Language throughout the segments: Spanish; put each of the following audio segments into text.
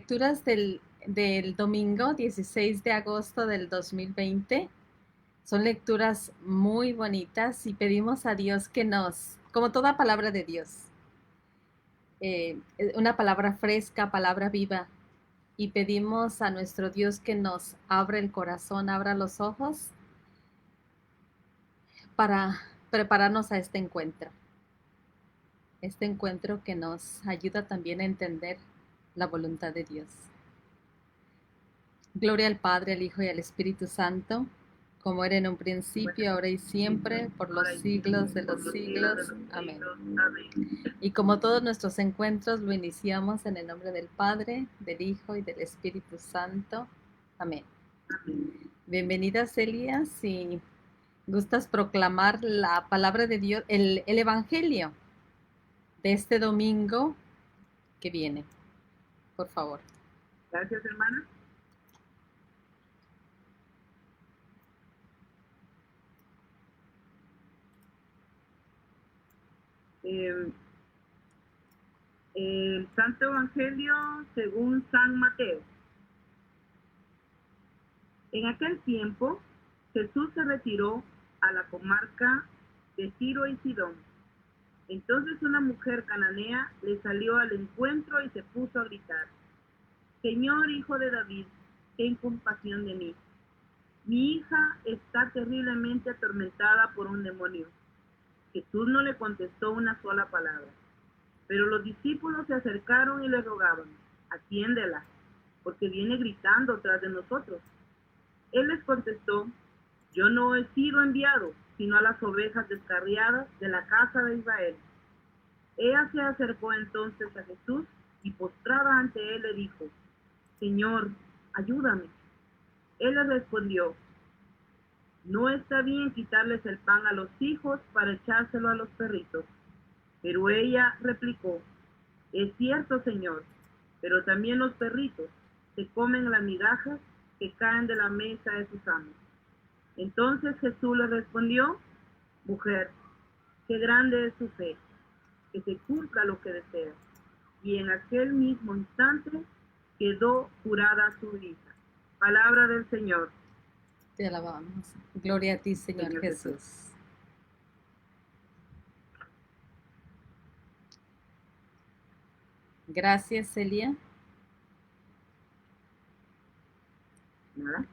Lecturas del domingo 16 de agosto del 2020 son lecturas muy bonitas y pedimos a Dios que nos, como toda palabra de Dios, una palabra fresca, palabra viva, y pedimos a nuestro Dios que nos abra el corazón, abra los ojos para prepararnos a este encuentro que nos ayuda también a entender la voluntad de Dios. Gloria al Padre, al Hijo y al Espíritu Santo, como era en un principio, ahora y siempre, por los siglos de los siglos. Amén. Y como todos nuestros encuentros, lo iniciamos en el nombre del Padre, del Hijo y del Espíritu Santo. Amén. Bienvenida, Celia. Si gustas proclamar la palabra de Dios, el Evangelio de este domingo que viene, por favor. Gracias, hermana. El Santo Evangelio según San Mateo. En aquel tiempo, Jesús se retiró a la comarca de Tiro y Sidón. Entonces una mujer cananea le salió al encuentro y se puso a gritar: Señor, Hijo de David, ten compasión de mí. Mi hija está terriblemente atormentada por un demonio. Jesús no le contestó una sola palabra. Pero los discípulos se acercaron y le rogaban: atiéndela, porque viene gritando tras de nosotros. Él les contestó: yo no he sido enviado, sino a las ovejas descarriadas de la casa de Israel. Ella se acercó entonces a Jesús y postrada ante él le dijo: Señor, ayúdame. Él le respondió: no está bien quitarles el pan a los hijos para echárselo a los perritos. Pero ella replicó: es cierto, Señor, pero también los perritos se comen las migajas que caen de la mesa de sus amos. Entonces Jesús le respondió: mujer, qué grande es tu fe, que se cumpla lo que deseas. Y en aquel mismo instante quedó curada su hija. Palabra del Señor. Te alabamos. Gloria a ti, Señor Jesús. Gracias, Celia. ¿Nada?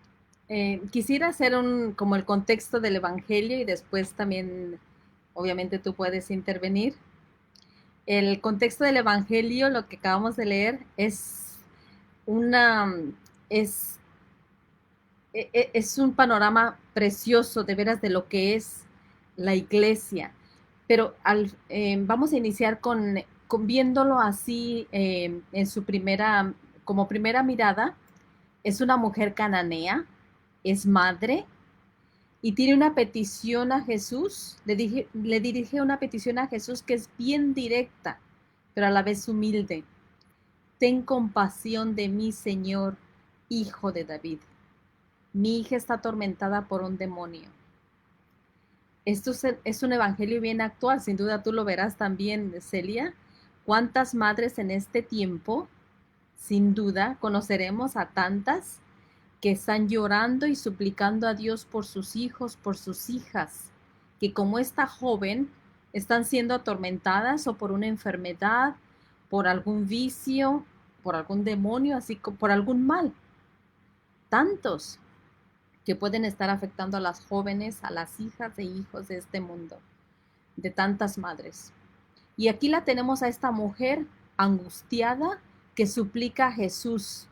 Quisiera hacer como el contexto del Evangelio y después también, obviamente, tú puedes intervenir. El contexto del Evangelio, lo que acabamos de leer, una, es, es un panorama precioso de veras de lo que es la iglesia. Pero vamos a iniciar con viéndolo así en su como primera mirada. Es una mujer cananea, es madre y tiene una petición a Jesús, le dirige una petición a Jesús que es bien directa, pero a la vez humilde. Ten compasión de mí, Señor, Hijo de David. Mi hija está atormentada por un demonio. Esto es un evangelio bien actual, sin duda tú lo verás también, Celia. ¿Cuántas madres en este tiempo, sin duda, conoceremos a tantas que están llorando y suplicando a Dios por sus hijos, por sus hijas, que como esta joven están siendo atormentadas o por una enfermedad, por algún vicio, por algún demonio, así como por algún mal? Tantos que pueden estar afectando a las jóvenes, a las hijas e hijos de este mundo, de tantas madres. Y aquí la tenemos a esta mujer angustiada que suplica a Jesús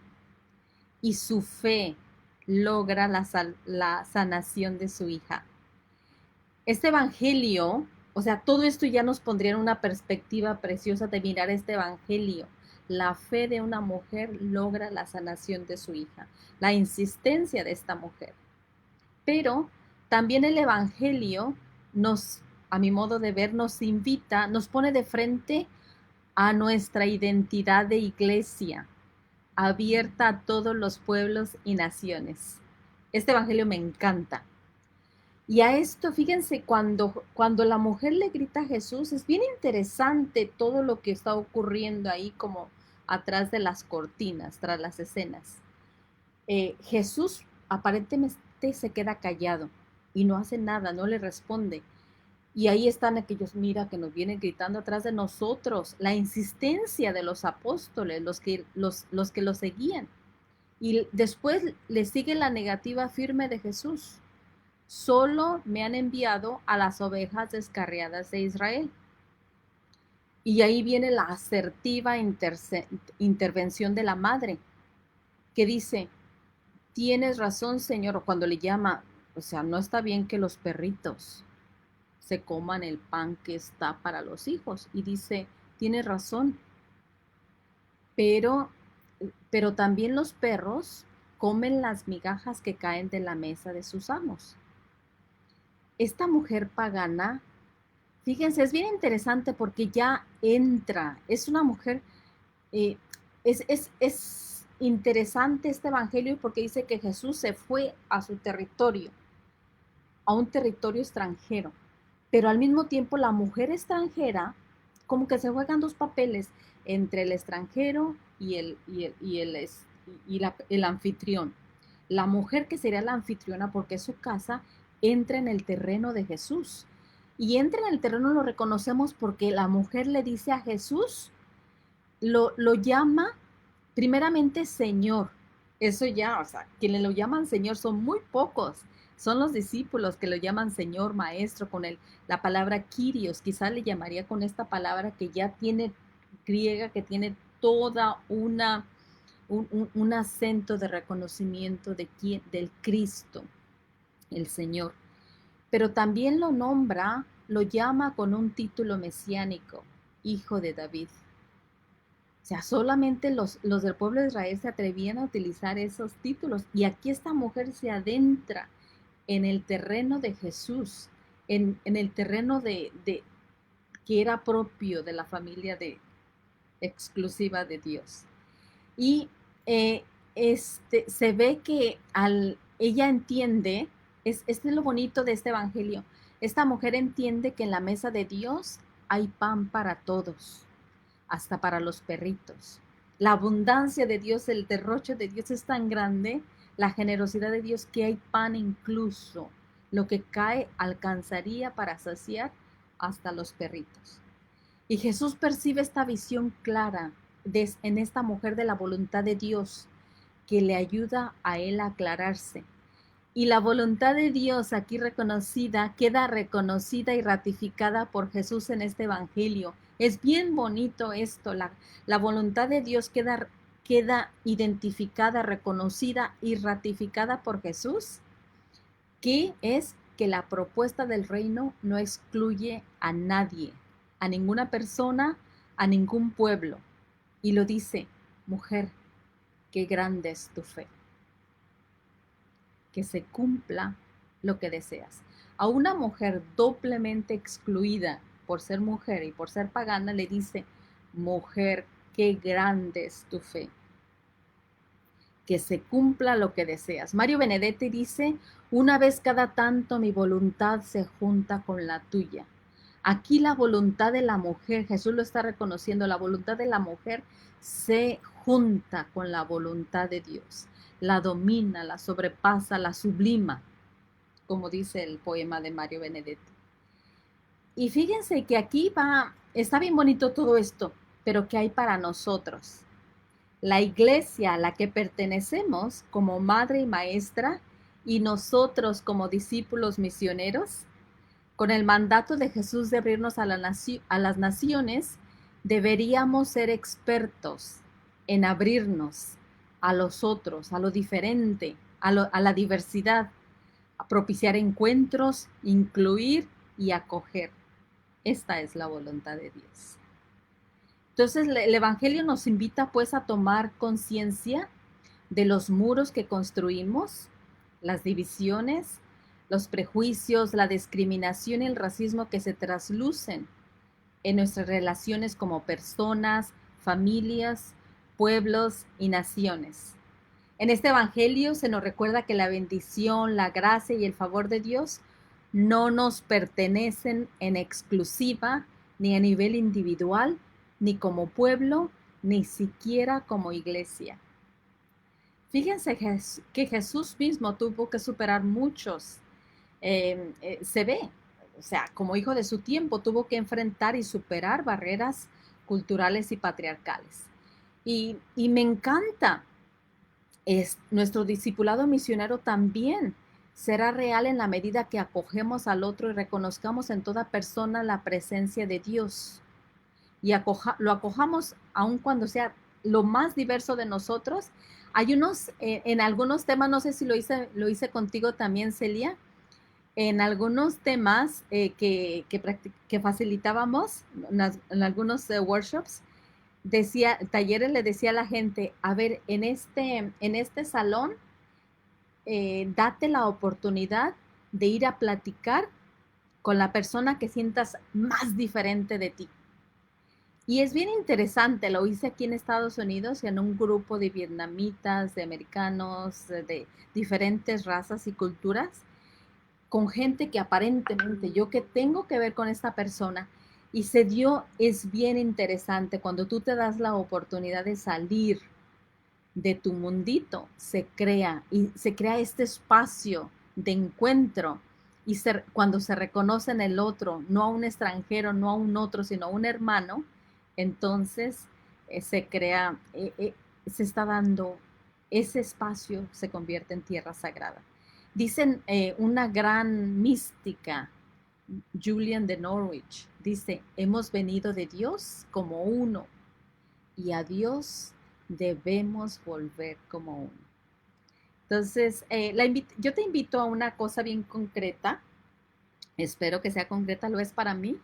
y su fe logra la sanación de su hija. Este evangelio, o sea, todo esto ya nos pondría en una perspectiva preciosa de mirar este evangelio. La fe de una mujer logra la sanación de su hija, la insistencia de esta mujer. Pero también el evangelio a mi modo de ver, nos invita, nos pone de frente a nuestra identidad de iglesia, abierta a todos los pueblos y naciones. Este evangelio me encanta. Y a esto, fíjense, cuando la mujer le grita a Jesús, es bien interesante todo lo que está ocurriendo ahí, como atrás de las cortinas, tras las escenas. Jesús aparentemente se queda callado y no hace nada, no le responde. Y ahí están aquellos, mira, que nos vienen gritando atrás de nosotros, la insistencia de los apóstoles, los que lo seguían. Y después le sigue la negativa firme de Jesús. Solo me han enviado a las ovejas descarriadas de Israel. Y ahí viene la asertiva intervención de la madre, que dice, tienes razón, Señor, o cuando le llama, o sea, no está bien que los perritos se coman el pan que está para los hijos. Y dice, tienes razón, pero, pero también los perros comen las migajas que caen de la mesa de sus amos. Esta mujer pagana, fíjense, es bien interesante porque ya entra, es una mujer, eh, es interesante este evangelio porque dice que Jesús se fue a su territorio, a un territorio extranjero, pero al mismo tiempo la mujer extranjera, como que se juegan dos papeles entre el extranjero y el anfitrión. La mujer que sería la anfitriona porque es su casa, entra en el terreno de Jesús. Y entra en el terreno, lo reconocemos porque la mujer le dice a Jesús, lo llama primeramente Señor. Eso ya, o sea, quienes lo llaman Señor son muy pocos. Son los discípulos que lo llaman Señor, Maestro, con la palabra Kyrios. Quizá le llamaría con esta palabra que ya tiene griega, que tiene toda un acento de reconocimiento del Cristo, el Señor. Pero también lo nombra, lo llama con un título mesiánico, Hijo de David. O sea, solamente los del pueblo de Israel se atrevían a utilizar esos títulos. Y aquí esta mujer se adentra en el terreno de Jesús, en el terreno que era propio de la familia exclusiva de Dios. Y se ve que ella entiende, este es lo bonito de este evangelio, esta mujer entiende que en la mesa de Dios hay pan para todos, hasta para los perritos. La abundancia de Dios, el derroche de Dios es tan grande, la generosidad de Dios, que hay pan incluso. Lo que cae alcanzaría para saciar hasta los perritos. Y Jesús percibe esta visión clara en esta mujer de la voluntad de Dios, que le ayuda a él a aclararse. Y la voluntad de Dios aquí reconocida, queda reconocida y ratificada por Jesús en este evangelio. Es bien bonito esto, la voluntad de Dios queda identificada, reconocida y ratificada por Jesús, que es que la propuesta del reino no excluye a nadie, a ninguna persona, a ningún pueblo. Y lo dice, mujer, qué grande es tu fe. Que se cumpla lo que deseas. A una mujer doblemente excluida por ser mujer y por ser pagana le dice, mujer, qué grande es tu fe. Que se cumpla lo que deseas. Mario Benedetti dice, una vez cada tanto mi voluntad se junta con la tuya. Aquí la voluntad de la mujer, Jesús lo está reconociendo, la voluntad de la mujer se junta con la voluntad de Dios. La domina, la sobrepasa, la sublima, como dice el poema de Mario Benedetti. Y fíjense que aquí está bien bonito todo esto, pero ¿qué hay para nosotros? La iglesia a la que pertenecemos como madre y maestra y nosotros como discípulos misioneros, con el mandato de Jesús de abrirnos a las naciones, deberíamos ser expertos en abrirnos a los otros, a lo diferente, a la diversidad, a propiciar encuentros, incluir y acoger. Esta es la voluntad de Dios. Entonces, el Evangelio nos invita pues a tomar conciencia de los muros que construimos, las divisiones, los prejuicios, la discriminación y el racismo que se traslucen en nuestras relaciones como personas, familias, pueblos y naciones. En este Evangelio se nos recuerda que la bendición, la gracia y el favor de Dios no nos pertenecen en exclusiva, ni a nivel individual, ni como pueblo, ni siquiera como iglesia. Fíjense que Jesús mismo tuvo que superar muchos, se ve, o sea, como hijo de su tiempo, tuvo que enfrentar y superar barreras culturales y patriarcales. Y me encanta, nuestro discipulado misionero también será real en la medida que acogemos al otro y reconozcamos en toda persona la presencia de Dios y lo acojamos aun cuando sea lo más diverso de nosotros. Hay unos, en algunos temas, no sé si lo hice contigo también, Celia, en algunos temas que facilitábamos, en algunos workshops, talleres le decía a la gente, a ver, en este salón, date la oportunidad de ir a platicar con la persona que sientas más diferente de ti. Y es bien interesante, lo hice aquí en Estados Unidos, en un grupo de vietnamitas, de americanos, de diferentes razas y culturas, con gente que aparentemente yo que tengo que ver con esta persona, y se dio, es bien interesante, cuando tú te das la oportunidad de salir de tu mundito, se crea este espacio de encuentro, y cuando se reconoce en el otro, no a un extranjero, no a un otro, sino a un hermano, entonces se crea, se está dando ese espacio, se convierte en tierra sagrada. Dicen una gran mística, Julian de Norwich, dice, hemos venido de Dios como uno y a Dios debemos volver como uno. Entonces, yo te invito a una cosa bien concreta, espero que sea concreta, lo es para mí,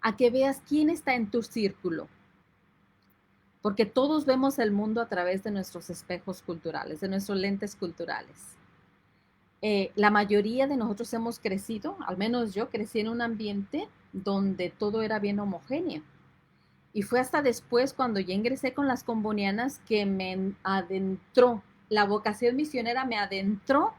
a que veas quién está en tu círculo, porque todos vemos el mundo a través de nuestros espejos culturales, de nuestros lentes culturales. La mayoría de nosotros hemos crecido, al menos yo crecí en un ambiente donde todo era bien homogéneo. Y fue hasta después, cuando ya ingresé con las combonianas, que me adentró, la vocación misionera me adentró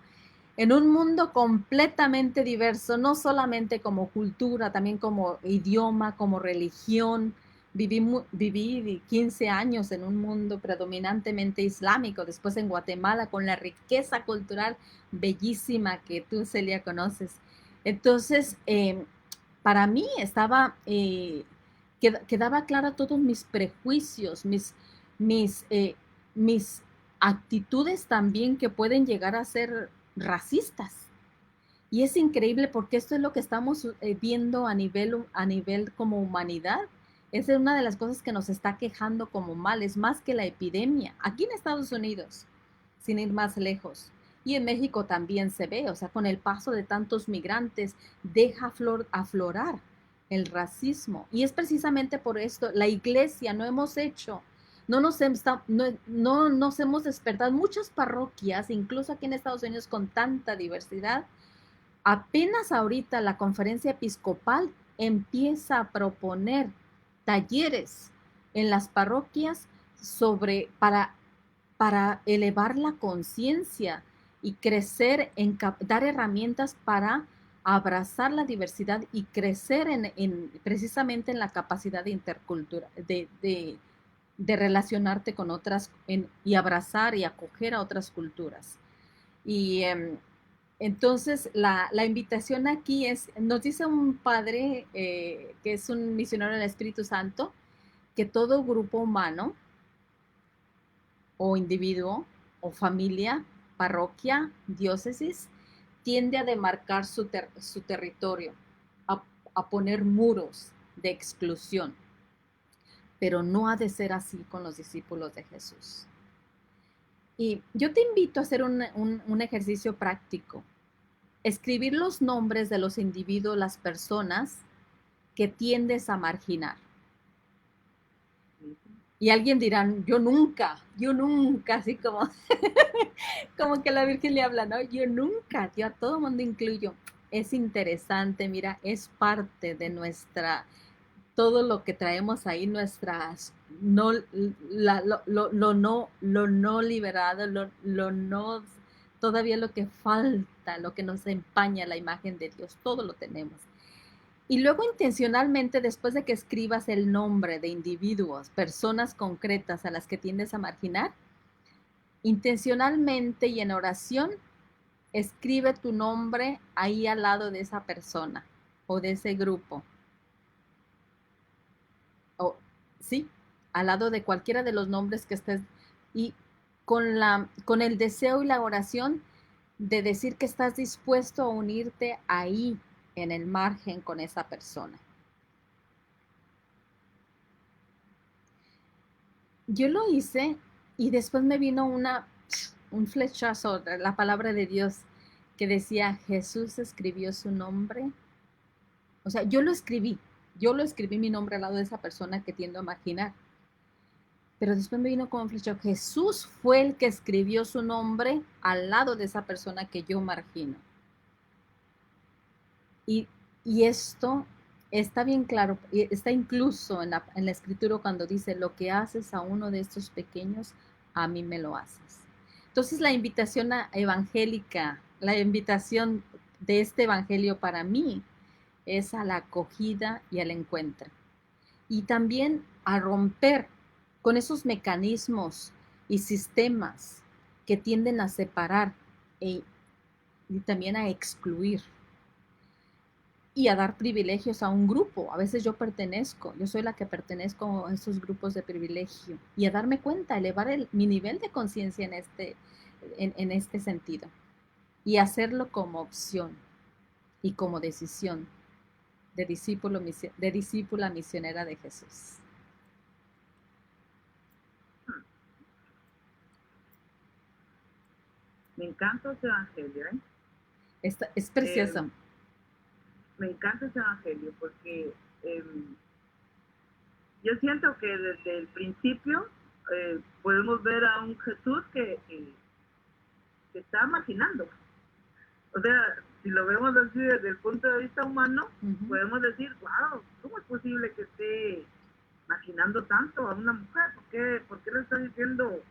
en un mundo completamente diverso, no solamente como cultura, también como idioma, como religión. Viví 15 años en un mundo predominantemente islámico, después en Guatemala, con la riqueza cultural bellísima que tú, Celia, conoces. Entonces, para mí quedaba clara todos mis prejuicios, mis, eh, mis actitudes también que pueden llegar a ser racistas. Y es increíble porque esto es lo que estamos viendo a nivel como humanidad. Esa es una de las cosas que nos está quejando como mal, es más que la epidemia. Aquí en Estados Unidos, sin ir más lejos, y en México también se ve, o sea, con el paso de tantos migrantes, deja aflorar el racismo. Y es precisamente por esto, la iglesia no hemos hecho, no nos hemos despertado. Muchas parroquias, incluso aquí en Estados Unidos con tanta diversidad, apenas ahorita la conferencia episcopal empieza a proponer talleres en las parroquias para elevar la conciencia y crecer, dar herramientas para abrazar la diversidad y crecer precisamente en la capacidad de intercultura, de relacionarte con otras y abrazar y acoger a otras culturas. Y entonces la invitación aquí nos dice un padre que es un misionero del Espíritu Santo, que todo grupo humano o individuo o familia, parroquia, diócesis, tiende a demarcar su territorio, a, a poner muros de exclusión, pero no ha de ser así con los discípulos de Jesús. Y yo te invito a hacer un ejercicio práctico. Escribir los nombres de los individuos, las personas que tiendes a marginar. Y alguien dirá, yo nunca, así como, como que la Virgen le habla, ¿no? Yo nunca, yo a todo mundo incluyo. Es interesante, mira, es parte de todo lo que traemos ahí, nuestras, no, lo no liberado, lo no, todavía lo que falta, lo que nos empaña la imagen de Dios, todo lo tenemos. Y luego intencionalmente, después de que escribas el nombre de individuos, personas concretas a las que tiendes a marginar, intencionalmente y en oración, escribe tu nombre ahí al lado de esa persona o de ese grupo. O sí, al lado de cualquiera de los nombres que estés. Y con el deseo y la oración de decir que estás dispuesto a unirte ahí, en el margen, con esa persona. Yo lo hice y después me vino un flechazo, la palabra de Dios, que decía, Jesús escribió su nombre. O sea, yo lo escribí mi nombre al lado de esa persona que tiendo a marginar. Pero después me vino como un flechazo, Jesús fue el que escribió su nombre al lado de esa persona que yo margino. Y, y esto está bien claro, está incluso en la escritura cuando dice, lo que haces a uno de estos pequeños, a mí me lo haces. Entonces la invitación evangélica, la invitación de este evangelio para mí es a la acogida y al encuentro. Y también a romper con esos mecanismos y sistemas que tienden a separar y también a excluir y a dar privilegios a un grupo. A veces yo soy la que pertenezco a esos grupos de privilegio y a darme cuenta, elevar mi nivel de conciencia en este sentido y hacerlo como opción y como decisión de discípula misionera de Jesús. Me encanta ese evangelio, ¿eh? Es Eh, precioso. Me encanta ese evangelio porque yo siento que desde el principio podemos ver a un Jesús que está marginando. O sea, si lo vemos así desde el punto de vista humano, podemos decir, wow, ¿cómo es posible que esté marginando tanto a una mujer? ¿Por qué le está diciendo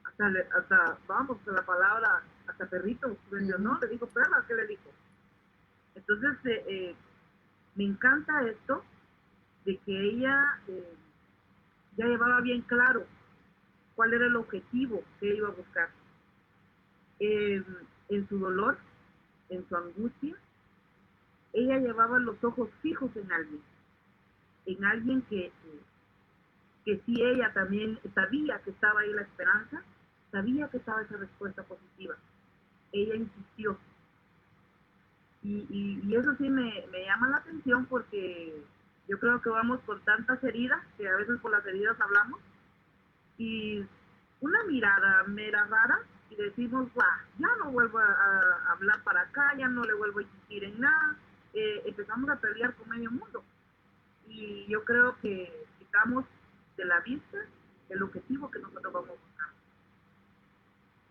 hasta vamos, la palabra, hasta perrito, mencionó, le dijo perra, ¿qué le dijo? Entonces, me encanta esto de que ella ya llevaba bien claro cuál era el objetivo que iba a buscar. En su dolor, en su angustia, ella llevaba los ojos fijos en alguien que si ella también sabía que estaba ahí la esperanza, sabía que estaba esa respuesta positiva. Ella insistió. Y eso sí me llama la atención porque yo creo que vamos con tantas heridas, que a veces por las heridas hablamos, y una mirada mera rara y decimos, ya no vuelvo a hablar para acá, ya no le vuelvo a insistir en nada, empezamos a pelear con medio mundo. Y yo creo que quitamos de la vista el objetivo que nosotros vamos a buscar.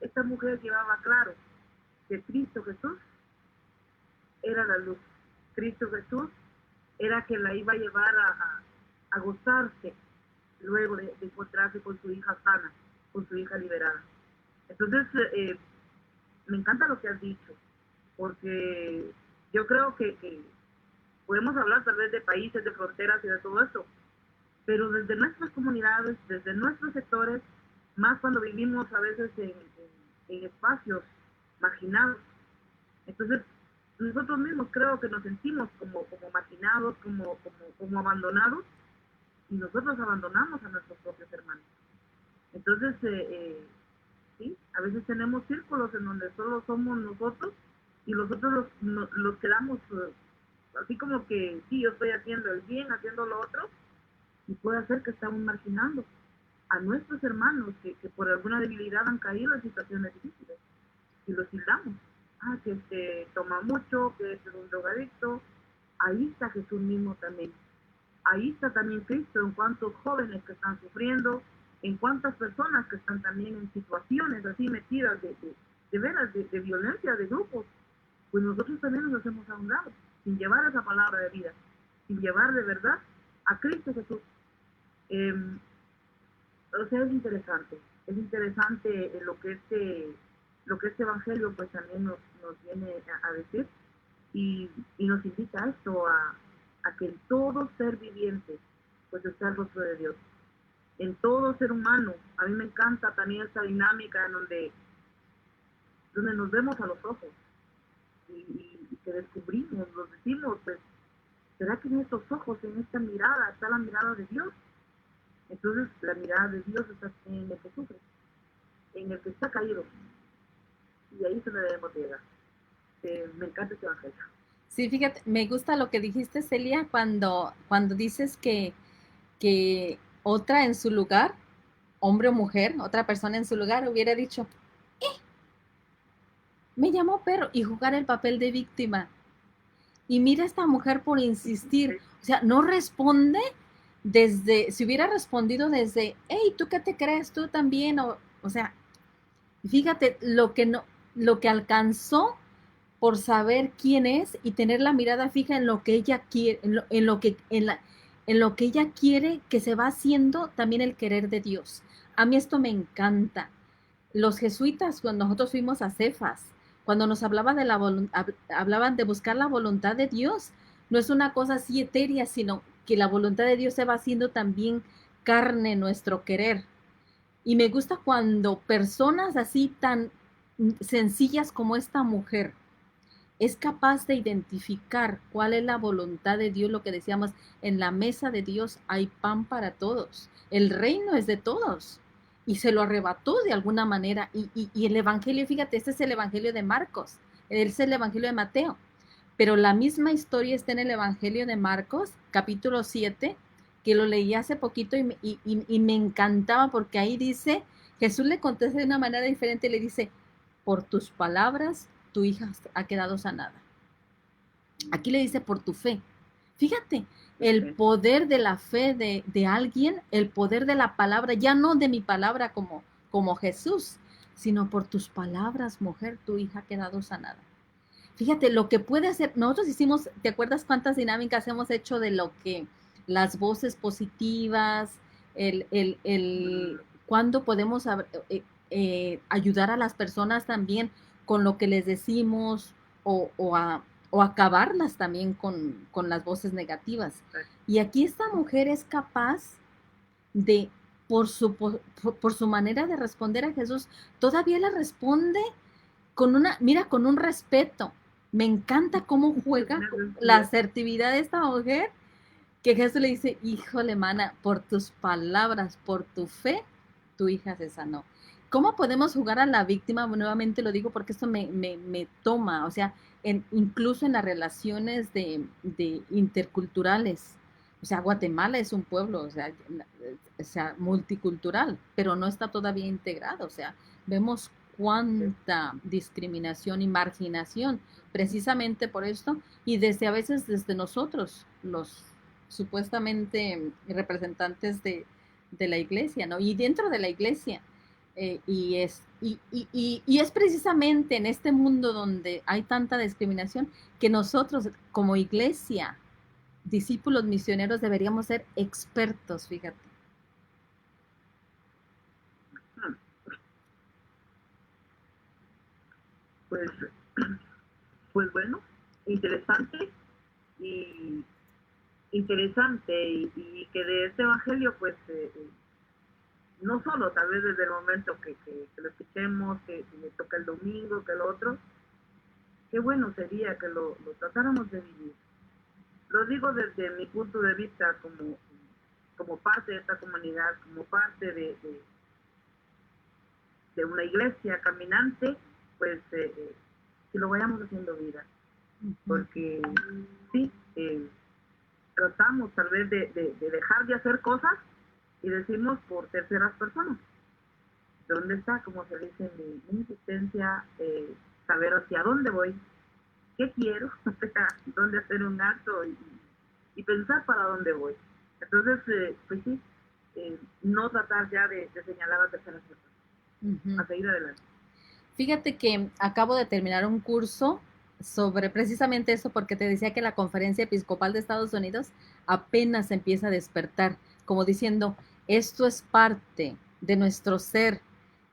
Esta mujer llevaba claro que Cristo Jesús era la luz. Cristo Jesús era que la iba a llevar a gozarse luego de encontrarse con su hija sana, con su hija liberada. Entonces, me encanta lo que has dicho, porque yo creo que podemos hablar tal vez de países, de fronteras y de todo esto, pero desde nuestras comunidades, desde nuestros sectores, más cuando vivimos a veces en espacios marginados. Entonces, nosotros mismos creo que nos sentimos como marginados, como abandonados, y nosotros abandonamos a nuestros propios hermanos. Entonces, sí, a veces tenemos círculos en donde solo somos nosotros y los otros los quedamos así como que sí, yo estoy haciendo el bien, haciendo lo otro, y puede ser que estamos marginando a nuestros hermanos que por alguna debilidad han caído en situaciones difíciles y los tildamos. Que toma mucho, que es un drogadicto. Ahí está Jesús mismo también. Ahí está también Cristo en cuántos jóvenes que están sufriendo, en cuántas personas que están también en situaciones así metidas de veras, de violencia, de grupos. Pues nosotros también nos hacemos a un lado, sin llevar esa palabra de vida, sin llevar de verdad a Cristo Jesús. Eh, o sea, es interesante lo que este evangelio pues también nos viene a decir y nos invita a esto, a que en todo ser viviente, pues está el rostro de Dios. En todo ser humano. A mí me encanta también esta dinámica en donde nos vemos a los ojos y que descubrimos, nos decimos, pues, ¿será que en estos ojos, en esta mirada, está la mirada de Dios? Entonces, la mirada de Dios está en el que sufre, en el que está caído. Y ahí se le debemos llegar. Me encanta este evangelio. Sí, fíjate, me gusta lo que dijiste, Celia, cuando dices que otra en su lugar, hombre o mujer, otra persona en su lugar, hubiera dicho, me llamó perro, y jugar el papel de víctima. Y mira a esta mujer por insistir, o sea, no responde si hubiera respondido desde, hey, ¿tú qué te crees? Tú también, o sea, fíjate lo que alcanzó por saber quién es y tener la mirada fija en lo que ella quiere, en lo que ella quiere, que se va haciendo también el querer de Dios. A mí esto me encanta. Los jesuitas, cuando nosotros fuimos a Cefas, cuando nos hablaban hablaban de buscar la voluntad de Dios, no es una cosa así etérea, sino que la voluntad de Dios se va haciendo también carne en nuestro querer. Y me gusta cuando personas así tan sencillas como esta mujer es capaz de identificar cuál es la voluntad de Dios, lo que decíamos, en la mesa de Dios hay pan para todos, el reino es de todos, y se lo arrebató de alguna manera, y el Evangelio, fíjate, este es el Evangelio de Marcos, este es el Evangelio de Mateo, pero la misma historia está en el Evangelio de Marcos, capítulo 7, que lo leí hace poquito y me encantaba porque ahí dice, Jesús le contesta de una manera diferente, le dice, por tus palabras tu hija ha quedado sanada. Aquí le dice por tu fe. Fíjate, el poder de la fe de alguien, el poder de la palabra, ya no de mi palabra como Jesús, sino por tus palabras, mujer, tu hija ha quedado sanada. Fíjate, lo que puede hacer, nosotros hicimos, ¿te acuerdas cuántas dinámicas hemos hecho de lo que las voces positivas, cuándo podemos ayudar a las personas también con lo que les decimos o acabarlas también con las voces negativas? Y aquí esta mujer es capaz de, por su manera de responder a Jesús, todavía le responde con un respeto. Me encanta cómo juega la asertividad de esta mujer, que Jesús le dice, híjole, mana, por tus palabras, por tu fe, tu hija se sanó. ¿Cómo podemos jugar a la víctima? Nuevamente lo digo porque esto me toma, o sea, incluso en las relaciones de interculturales. O sea, Guatemala es un pueblo, o sea, multicultural, pero no está todavía integrado. O sea, vemos cuánta discriminación y marginación precisamente por esto, y desde a veces desde nosotros, los supuestamente representantes de la iglesia, ¿no? Y dentro de la iglesia. Y es precisamente en este mundo donde hay tanta discriminación que nosotros como iglesia, discípulos misioneros, deberíamos ser expertos, fíjate. Pues bueno, interesante y que de este evangelio pues no solo tal vez desde el momento que lo escuchemos, que me toca el domingo, que el otro, qué bueno sería que lo tratáramos de vivir. Lo digo desde mi punto de vista como parte de esta comunidad, como parte de una iglesia caminante, pues que lo vayamos haciendo vida. Porque sí, tratamos tal vez de dejar de hacer cosas y decimos por terceras personas. ¿Dónde está, como se dice, mi insistencia, saber hacia dónde voy, qué quiero, dónde hacer un acto y pensar para dónde voy? Entonces, pues sí, no tratar ya de señalar a terceras personas, a seguir adelante. Fíjate que acabo de terminar un curso sobre precisamente eso, porque te decía que la Conferencia Episcopal de Estados Unidos apenas empieza a despertar, como diciendo, esto es parte de nuestro ser,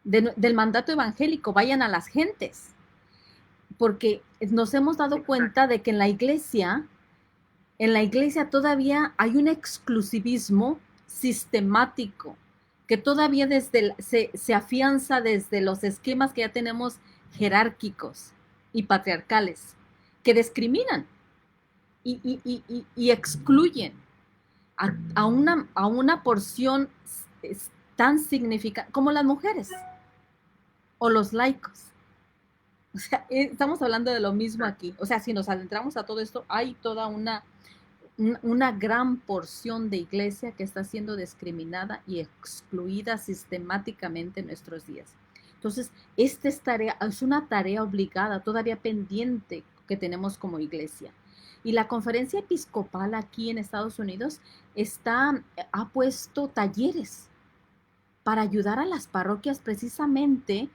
del mandato evangélico, vayan a las gentes, porque nos hemos dado cuenta de que en la iglesia En la iglesia todavía hay un exclusivismo sistemático que todavía se afianza desde los esquemas que ya tenemos jerárquicos y patriarcales, que discriminan y excluyen a una porción tan significativa como las mujeres o los laicos. O sea, estamos hablando de lo mismo aquí. O sea, si nos adentramos a todo esto, hay toda una gran porción de iglesia que está siendo discriminada y excluida sistemáticamente en nuestros días. Entonces, esta es una tarea obligada, todavía pendiente que tenemos como iglesia. Y la conferencia episcopal aquí en Estados Unidos ha puesto talleres para ayudar a las parroquias precisamente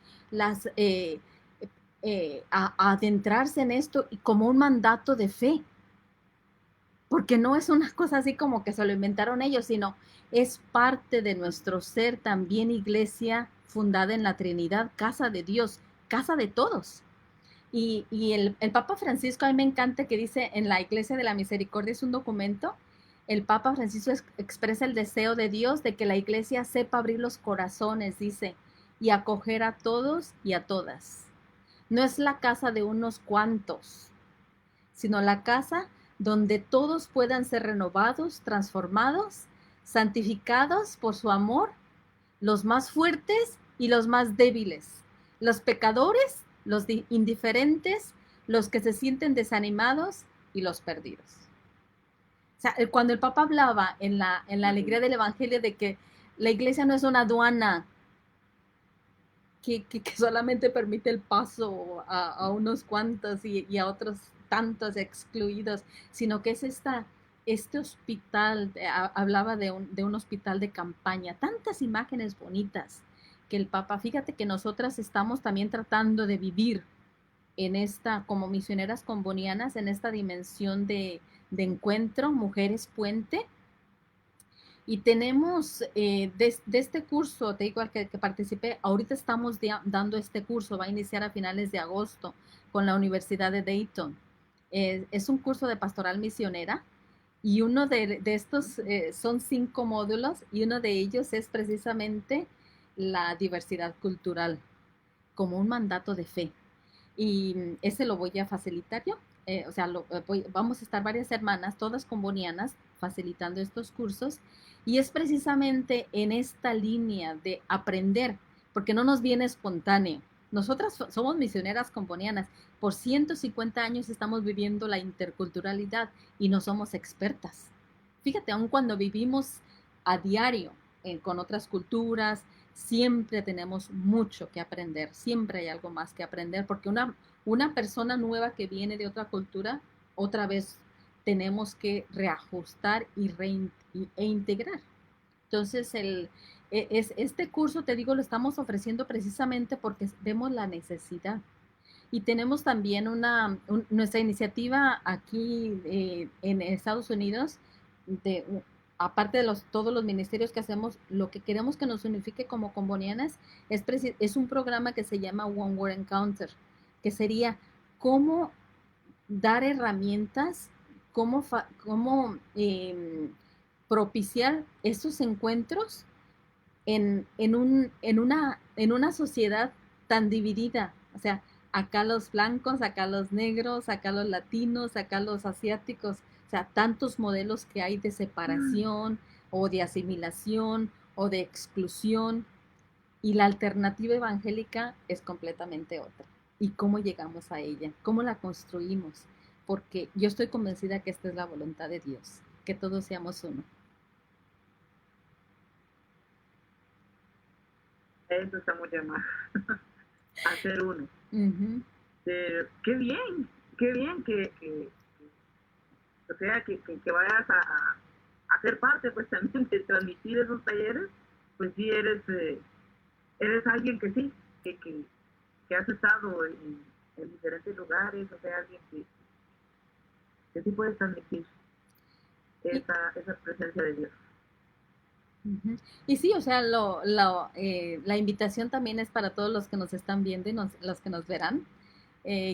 a adentrarse en esto y como un mandato de fe, porque no es una cosa así como que se lo inventaron ellos, sino es parte de nuestro ser también iglesia fundada en la Trinidad, casa de Dios, casa de todos. Y el Papa Francisco, a mí me encanta que dice en la Iglesia de la Misericordia, es un documento, el Papa Francisco expresa el deseo de Dios de que la iglesia sepa abrir los corazones, dice, y acoger a todos y a todas. No es la casa de unos cuantos, sino la casa donde todos puedan ser renovados, transformados, santificados por su amor, los más fuertes y los más débiles, los pecadores, los indiferentes, los que se sienten desanimados y los perdidos. O sea, cuando el Papa hablaba en la alegría del Evangelio de que la iglesia no es una aduana que solamente permite el paso a unos cuantos y a otros tantos excluidos, sino que es este hospital, hablaba de un hospital de campaña, tantas imágenes bonitas que el Papa, fíjate que nosotras estamos también tratando de vivir en esta, como misioneras combonianas, en esta dimensión de encuentro, mujeres puente, y tenemos de este curso, te digo, al que participé, ahorita estamos dando este curso, va a iniciar a finales de agosto con la Universidad de Dayton. Es un curso de pastoral misionera y uno de estos son 5 módulos y uno de ellos es precisamente la diversidad cultural como un mandato de fe. Y ese lo voy a facilitar yo. O sea, vamos a estar varias hermanas, todas combonianas, facilitando estos cursos. Y es precisamente en esta línea de aprender, porque no nos viene espontáneo. Nosotras somos misioneras combonianas. Por 150 años estamos viviendo la interculturalidad y no somos expertas. Fíjate, aun cuando vivimos a diario con otras culturas, siempre tenemos mucho que aprender, siempre hay algo más que aprender, porque una persona nueva que viene de otra cultura, otra vez tenemos que reajustar e integrar. Entonces, este curso, te digo, lo estamos ofreciendo precisamente porque vemos la necesidad. Y tenemos también nuestra iniciativa aquí en Estados Unidos, de, aparte de todos los ministerios que hacemos, lo que queremos que nos unifique como combonianas es un programa que se llama One Word Encounter, que sería cómo dar herramientas, cómo propiciar esos encuentros en una sociedad tan dividida. O sea, acá los blancos, acá los negros, acá los latinos, acá los asiáticos. O sea, tantos modelos que hay de separación o de asimilación o de exclusión. Y la alternativa evangélica es completamente otra. ¿Y cómo llegamos a ella? ¿Cómo la construimos? Porque yo estoy convencida que esta es la voluntad de Dios, que todos seamos uno. Eso estamos llamados a ser uno. Qué bien o sea, que vayas a ser parte pues también de transmitir esos talleres, pues sí eres alguien que sí, que has estado en diferentes lugares, o sea, alguien que sí puedes transmitir esa presencia de Dios. Y sí, o sea, la invitación también es para todos los que nos están viendo y los que nos verán.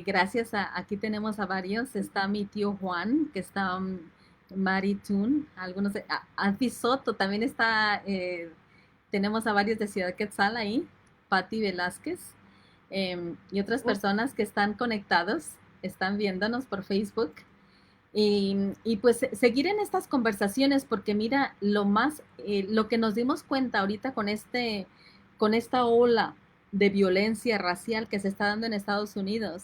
Gracias aquí tenemos a varios. Está mi tío Juan, que está Mari Tun, algunos de Anfi Soto, también está, tenemos a varios de Ciudad Quetzal ahí, Patti Velázquez, y otras Uf, personas que están conectados, están viéndonos por Facebook. Y pues seguir en estas conversaciones, porque mira, lo que nos dimos cuenta ahorita con esta ola de violencia racial que se está dando en Estados Unidos,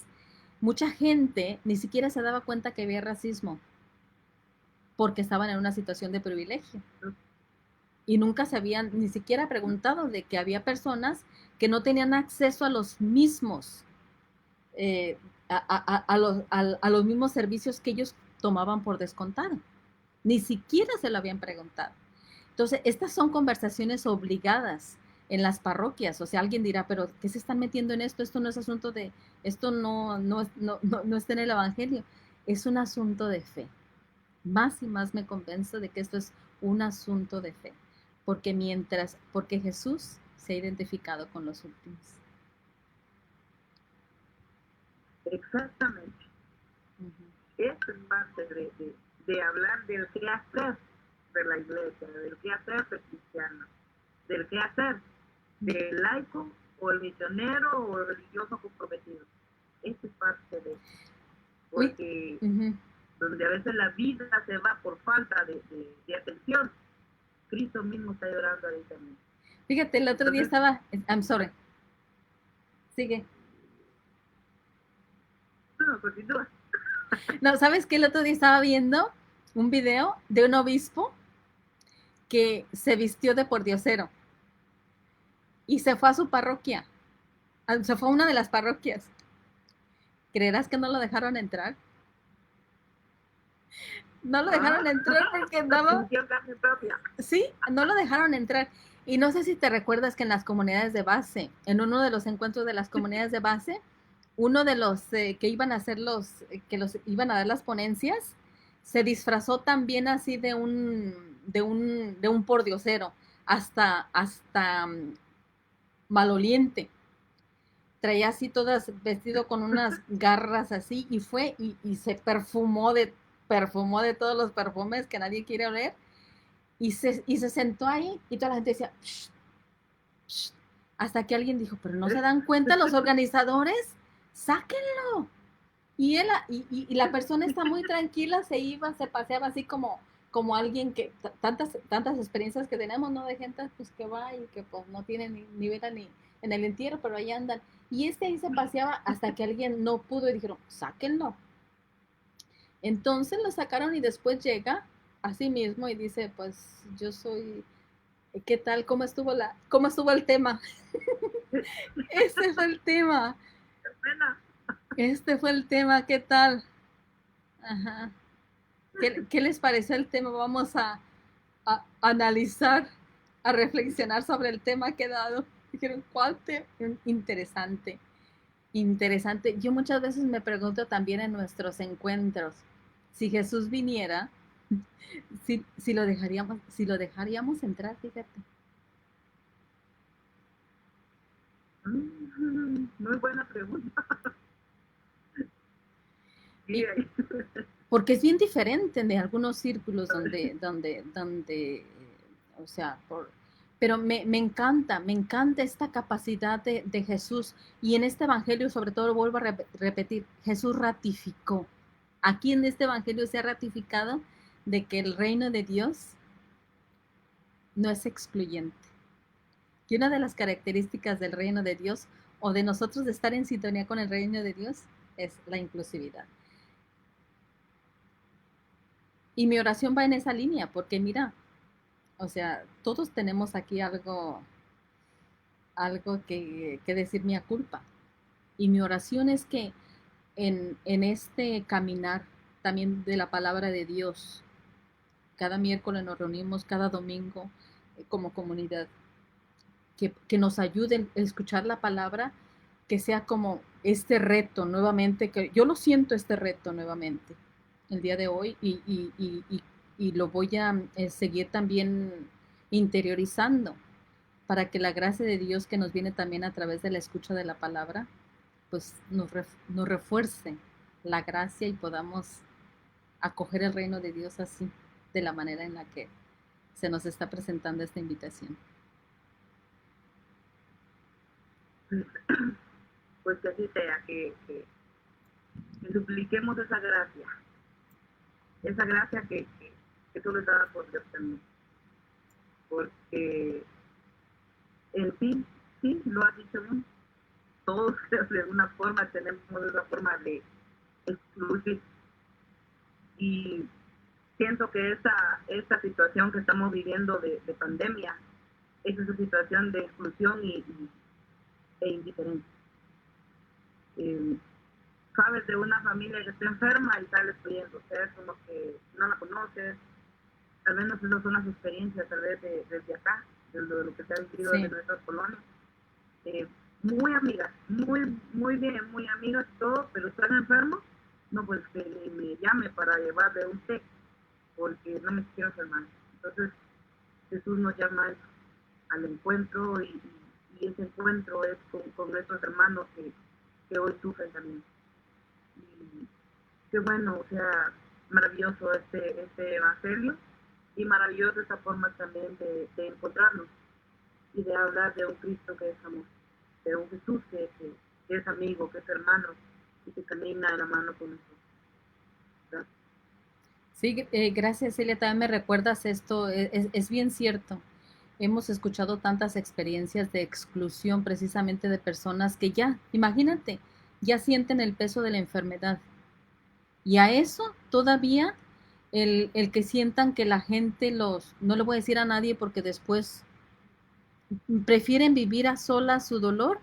mucha gente ni siquiera se daba cuenta que había racismo porque estaban en una situación de privilegio y nunca se habían ni siquiera preguntado de que había personas que no tenían acceso a los mismos eh, a los mismos servicios que ellos tomaban por descontado. Ni siquiera se lo habían preguntado. Entonces, estas son conversaciones obligadas en las parroquias. O sea, alguien dirá, pero ¿qué se están metiendo en esto? Esto no es asunto de, esto no está en el Evangelio. Es un asunto de fe. Más y más me convenzo de que esto es un asunto de fe. Porque Jesús se ha identificado con los últimos. exactamente. Esto es parte de hablar del qué hacer de la iglesia, del qué hacer del cristiano, del qué hacer del laico o el misionero o el religioso comprometido. Esto es parte de, Uy, porque uh-huh. donde a veces la vida se va por falta de atención, Cristo mismo está llorando ahí también. Fíjate, el otro día Entonces, estaba, I'm sorry, sigue. no, continúa. No, ¿sabes qué? El otro día estaba viendo un video de un obispo que se vistió de pordiosero y se fue a su parroquia, se fue a una de las parroquias. ¿Creerás que no lo dejaron entrar? No lo dejaron entrar porque andaba, Sintió carne propia. sí, no lo dejaron entrar. Y no sé si te recuerdas que en las comunidades de base, en uno de los encuentros de las comunidades de base, uno de los que iban a hacer que los iban a dar las ponencias, se disfrazó también así de un pordiosero, hasta maloliente. Traía así todas vestido con unas garras así y fue y se perfumó de todos los perfumes que nadie quiere oler y se sentó ahí y toda la gente decía, "Shh, shh", hasta que alguien dijo, pero no se dan cuenta los organizadores, sáquenlo. Y la persona está muy tranquila, se iba, se paseaba así como alguien que, tantas experiencias que tenemos, ¿no? De gente pues que va y que pues no tiene ni vida ni en el entierro, pero ahí andan. Y ahí se paseaba hasta que alguien no pudo y dijeron, sáquenlo. Entonces lo sacaron y después llega a sí mismo y dice, pues yo soy, ¿qué tal? Cómo estuvo el tema? Ese fue el tema. Este fue el tema, ¿qué tal? Ajá. ¿Qué les pareció el tema? Vamos a analizar, a reflexionar sobre el tema que he dado. Dijeron, ¿cuál tema? Interesante, interesante. Yo muchas veces me pregunto también en nuestros encuentros, si Jesús viniera, si lo dejaríamos entrar, fíjate. Muy buena pregunta. Sí, Porque es bien diferente de algunos círculos o sea, pero me encanta esta capacidad de Jesús. Y en este evangelio, sobre todo, vuelvo a repetir, Jesús ratificó. Aquí en este evangelio se ha ratificado de que el reino de Dios no es excluyente. Y una de las características del reino de Dios o de nosotros de estar en sintonía con el reino de Dios es la inclusividad. Y mi oración va en esa línea, porque mira, o sea, todos tenemos aquí algo que decir mea culpa. Y mi oración es que en este caminar también de la palabra de Dios, cada miércoles nos reunimos, cada domingo como comunidad, que nos ayuden a escuchar la palabra, que sea como este reto nuevamente, que yo lo siento este reto nuevamente el día de hoy y lo voy a seguir también interiorizando para que la gracia de Dios que nos viene también a través de la escucha de la palabra, pues nos refuerce la gracia y podamos acoger el reino de Dios así, de la manera en la que se nos está presentando esta invitación. Pues que así sea, que dupliquemos esa gracia que solo es dada por Dios también. Porque en sí, lo has dicho bien, todos de alguna forma tenemos esa forma de excluir. Y siento que esta situación que estamos viviendo de pandemia es esa situación de exclusión e indiferencia. Sabes de una familia que está enferma y sales pidiendo, o sea, es como que no la conoces, al menos esas son las experiencias tal vez desde acá, de lo que se ha vivido Sí. desde nuestras colonias. Muy amigas, muy bien, muy amigas, todo, pero están enfermos, no, pues que me llame para llevarle un té, porque no me quiero enfermar. Entonces, Jesús nos llama al encuentro y ese encuentro es con nuestros hermanos que hoy sufren también. Y qué bueno, o sea, maravilloso este evangelio y maravillosa esta forma también de encontrarnos y de hablar de un Cristo que es amor, de un Jesús que es amigo, que es hermano y que camina de la mano con nosotros. ¿Verdad? Sí, gracias Celia, también me recuerdas esto, es bien cierto. Hemos escuchado tantas experiencias de exclusión precisamente de personas que ya, imagínate, ya sienten el peso de la enfermedad. Y a eso todavía el que sientan que la gente no le voy a decir a nadie porque después prefieren vivir a solas su dolor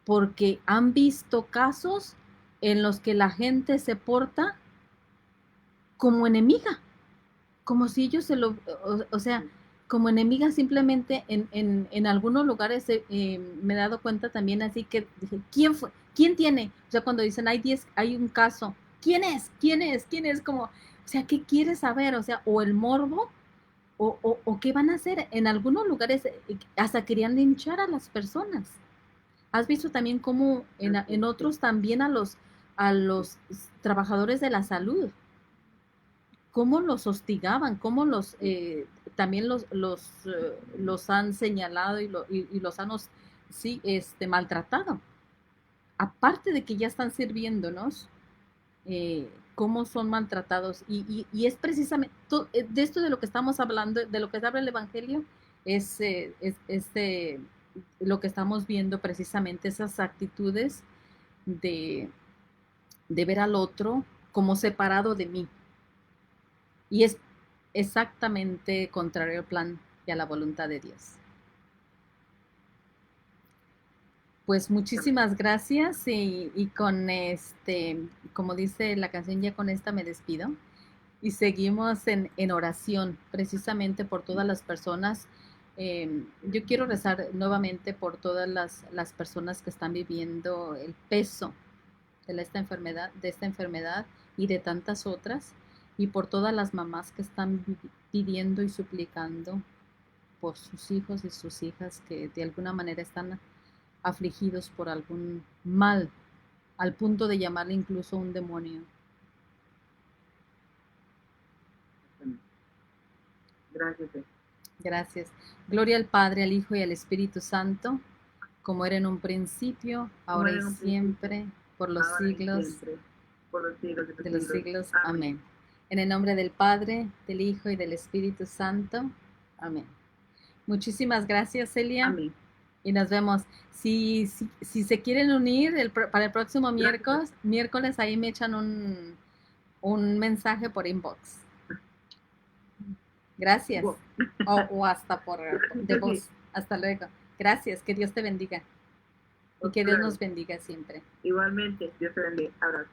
porque han visto casos en los que la gente se porta como enemiga, como si ellos o sea, como enemiga simplemente en algunos lugares me he dado cuenta también así que dije, ¿quién fue? ¿Quién tiene? O sea, cuando dicen hay un caso, ¿quién es? ¿Quién es? ¿Quién es? Como, o sea, ¿qué quieres saber? O sea, o el morbo, o qué van a hacer. En algunos lugares hasta querían linchar a las personas. ¿Has visto también cómo en otros también a los trabajadores de la salud? Cómo los hostigaban, cómo también los han señalado y los han sí, maltratado. Aparte de que ya están sirviéndonos, cómo son maltratados. Y es precisamente de esto de lo que estamos hablando, de lo que habla el Evangelio, es lo que estamos viendo precisamente, esas actitudes de, de ver al otro como separado de mí. Y es exactamente contrario al plan y a la voluntad de Dios. Pues muchísimas gracias y con como dice la canción, ya con esta me despido y seguimos en oración precisamente por todas las personas. Yo quiero rezar nuevamente por todas las personas que están viviendo el peso de esta enfermedad y de tantas otras, y por todas las mamás que están pidiendo y suplicando por sus hijos y sus hijas que de alguna manera están afligidos por algún mal, al punto de llamarle incluso un demonio. Gracias. Gracias. Gloria al Padre, al Hijo y al Espíritu Santo, como era en un principio, ahora y siempre, por los siglos de los siglos. Amén. En el nombre del Padre, del Hijo y del Espíritu Santo. Amén. Muchísimas gracias, Celia. Amén. Y nos vemos. Si se quieren unir para el próximo miércoles, ahí me echan un mensaje por inbox. Gracias. O hasta de voz. Hasta luego. Gracias. Que Dios te bendiga. Y que Dios nos bendiga siempre. Igualmente. Dios te bendiga. Abrazo.